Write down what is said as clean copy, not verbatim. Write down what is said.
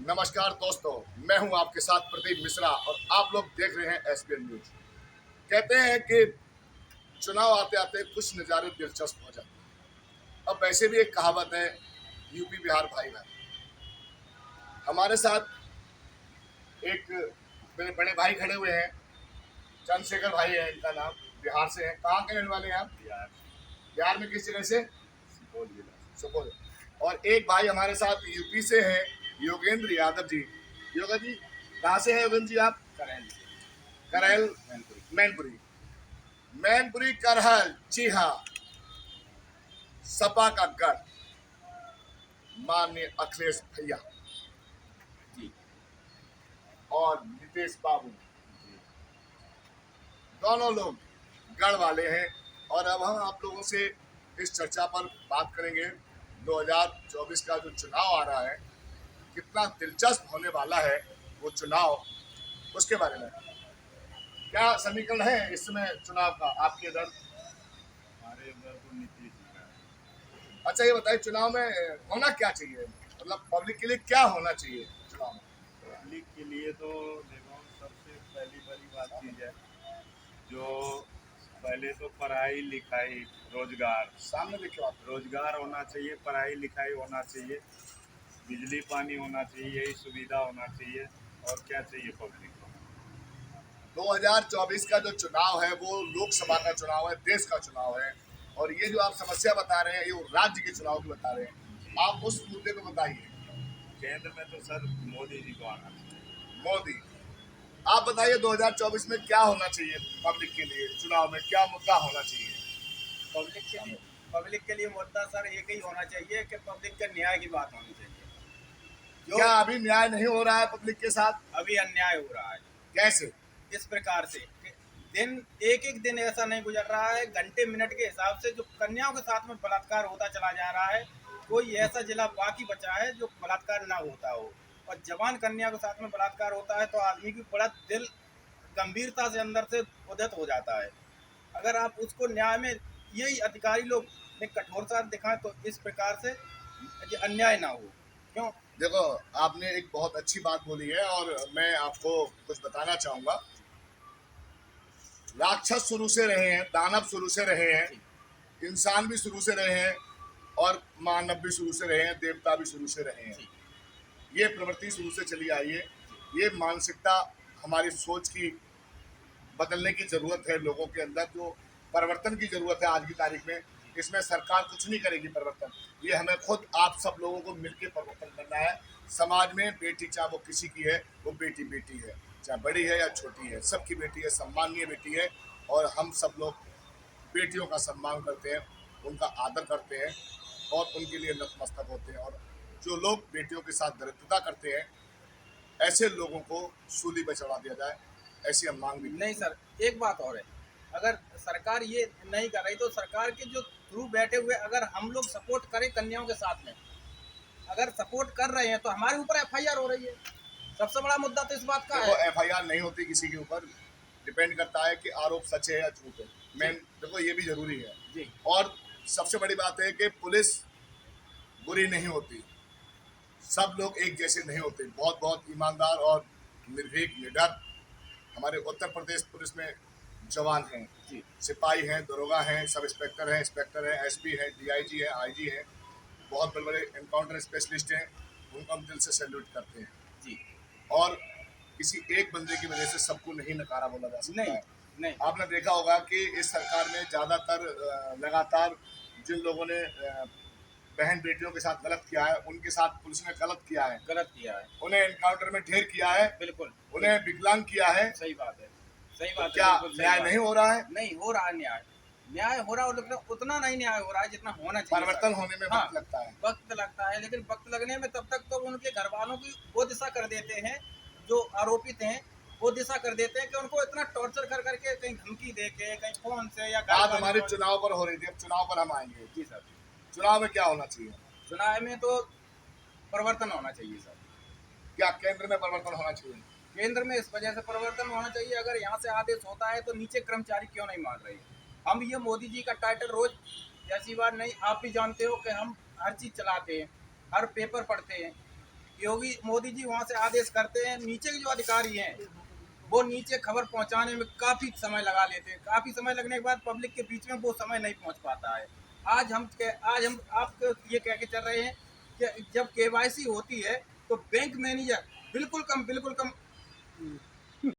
नमस्कार दोस्तों, मैं हूं आपके साथ प्रदीप मिश्रा और आप लोग देख रहे हैं एसबीएन न्यूज। कहते हैं कि चुनाव आते आते कुछ नज़ारे दिलचस्प हो जाते हैं। अब वैसे भी एक कहावत है, यूपी बिहार भाई भाई। हमारे साथ एक मेरे बड़े भाई खड़े हुए हैं, चंद्रशेखर भाई है इनका नाम, बिहार से है। कहाँ के रहने वाले हैं आप? बिहार। बिहार में किस जगह से? सुपौल जिला। सुपौल। और एक भाई हमारे साथ यूपी से हैं, योगेंद्र यादव जी। योगा जी, कहाँ से हैं योगेंद्र जी आप? करेल। करेल मैनपुरी। मैनपुरी करहल, जी हाँ, सपा का गढ़ माननीय अखिलेश भैया जी और नीतीश बाबू, दोनों लोग गढ़ वाले हैं। और अब हम आप लोगों से इस चर्चा पर बात करेंगे 2024 का जो चुनाव आ रहा है, कितना दिलचस्प होने वाला है वो चुनाव, उसके बारे में। क्या समीकरण है इस समय चुनाव का आपके इधर? हमारे उधर तो नीतीश जी का है। अच्छा ये बताइए, चुनाव में होना क्या चाहिए, मतलब पब्लिक के लिए क्या होना चाहिए चुनाव में? पब्लिक के लिए तो देखो, सबसे पहली बड़ी बात चीज है जो पहले तो पढ़ाई लिखाई रोजगार सामने देखिए आप। रोजगार होना चाहिए, पढ़ाई लिखाई होना चाहिए, बिजली पानी होना चाहिए, यही सुविधा होना चाहिए। और क्या चाहिए पब्लिक को? 2024 का जो चुनाव है वो लोकसभा का चुनाव है, देश का चुनाव है। और ये जो आप समस्या बता रहे हैं ये राज्य के चुनाव की बता रहे हैं। आप उस मुद्दे को बताइए। केंद्र में तो सर मोदी जी को आना चाहिए। मोदी, आप बताइए 2024 में क्या होना चाहिए पब्लिक के लिए, चुनाव में क्या मुद्दा होना चाहिए? पब्लिक के लिए मुद्दा सर एक ही होना चाहिए कि पब्लिक के न्याय की बात होनी चाहिए। जो क्या अभी न्याय नहीं हो रहा है पब्लिक के साथ? अभी अन्याय हो रहा है। कैसे? इस प्रकार से कि दिन एक दिन ऐसा नहीं गुजर रहा है, घंटे मिनट के हिसाब से जो कन्याओं के साथ में बलात्कार होता चला जा रहा है। कोई ऐसा जिला बाकी बचा है जो बलात्कार ना होता हो, और जवान कन्या के साथ में बलात्कार होता है तो आदमी की बड़ा दिल गंभीरता से अंदर से उदित हो जाता है। अगर आप उसको न्याय में यही अधिकारी लोग ने कठोरता दिखाएं तो इस प्रकार से ये अन्याय ना हो। क्यों? देखो, आपने एक बहुत अच्छी बात बोली है और मैं आपको कुछ बताना चाहूंगा। राक्षस शुरू से रहे हैं, दानव शुरू से रहे हैं, इंसान भी शुरू से रहे हैं और मानव भी शुरू से रहे हैं, देवता भी शुरू से रहे हैं। ये प्रवृत्ति शुरू से चली आई है। ये मानसिकता, हमारी सोच की बदलने की जरूरत है लोगों के अंदर, जो परिवर्तन की जरूरत है आज की तारीख में। इसमें सरकार कुछ नहीं करेगी परिवर्तन, ये हमें खुद आप सब लोगों को मिलकर परिवर्तन करना है। समाज में बेटी चाहे वो किसी की है, वो बेटी बेटी है, चाहे बड़ी है या छोटी है, सबकी बेटी है, सम्माननीय बेटी है। और हम सब लोग बेटियों का सम्मान करते हैं, उनका आदर करते हैं और उनके लिए नतमस्तक होते हैं। और जो लोग बेटियों के साथ दरिद्रता करते हैं, ऐसे लोगों को सूली पर चढ़ा दिया जाए, ऐसी हम मांग भी नहीं सर, एक बात और है, अगर सरकार ये नहीं कर रही तो सरकार के जो थ्रू बैठे हुए अगर हम लोग सपोर्ट करें कन्याओं के साथ में, अगर सपोर्ट कर रहे हैं तो हमारे ऊपर एफआईआर हो रही है। सबसे बड़ा मुद्दा तो इस बात का देखो, है। एफआईआर नहीं होती किसी के ऊपर, डिपेंड करता है कि आरोप सच है या झूठ है। मैं देखो ये भी जरूरी है। जी और सबसे बड़ी बात है कि पुलिस बुरी नहीं होती, सब लोग एक जैसे नहीं होते। बहुत बहुत ईमानदार और निर्भीक निडर हमारे उत्तर प्रदेश पुलिस में जवान हैं, जी सिपाही हैं, दरोगा हैं, सब इंस्पेक्टर हैं, इंस्पेक्टर हैं, एसपी हैं, डीआईजी हैं, आईजी हैं, बहुत बड़े बड़े एनकाउंटर स्पेशलिस्ट हैं। उनको हम दिल से सैल्यूट करते हैं। जी। और किसी एक बंदे की वजह से सबको नहीं नकारा बोला जा सकता नहीं है। नहीं। आपने देखा होगा कि इस सरकार में ज़्यादातर लगातार जिन लोगों ने बहन बेटियों के साथ गलत किया है, उनके साथ पुलिस ने गलत किया है, गलत किया है। उन्हें एनकाउंटर में ढेर किया है, बिल्कुल उन्हें विकलांग किया है। सही बात है। सही बात है। क्या बिल्कुल सही न्याय बात नहीं है। हो रहा है? नहीं हो रहा है न्याय। न्याय हो रहा है लेकिन उतना नहीं न्याय हो रहा है जितना होना चाहिए। परिवर्तन होने में वक्त लगता है। वक्त लगता है, लेकिन वक्त लगने में तब तक तो उनके घर वालों की वो दिशा कर देते हैं, जो आरोपित हैं वो दिशा कर देते हैं कि उनको इतना टॉर्चर कर करके कहीं धमकी दे के कहीं फोन से या बात हमारी चुनाव पर हो रही थी, अब चुनाव पर हम आएंगे। जी सर। चुनाव में क्या होना चाहिए? चुनाव में तो परिवर्तन होना चाहिए सर। क्या केंद्र में परिवर्तन होना चाहिए? केंद्र में इस वजह से परिवर्तन होना चाहिए, अगर यहाँ से आदेश होता है तो नीचे कर्मचारी क्यों नहीं मान रहे? हम ये मोदी जी का टाइटल रोज, ऐसी बात नहीं, आप भी जानते हो कि हम हर चीज़ चलाते हैं, हर पेपर पढ़ते हैं, योगी मोदी जी वहाँ से आदेश करते हैं, नीचे के जो अधिकारी हैं वो नीचे खबर पहुंचाने में काफ़ी समय लगा लेते हैं। काफ़ी समय लगने के बाद पब्लिक के बीच में वो समय नहीं पहुंच पाता है। आज हम आपको ये कह के चल रहे हैं कि जब केवाईसी होती है तो बैंक मैनेजर बिल्कुल कम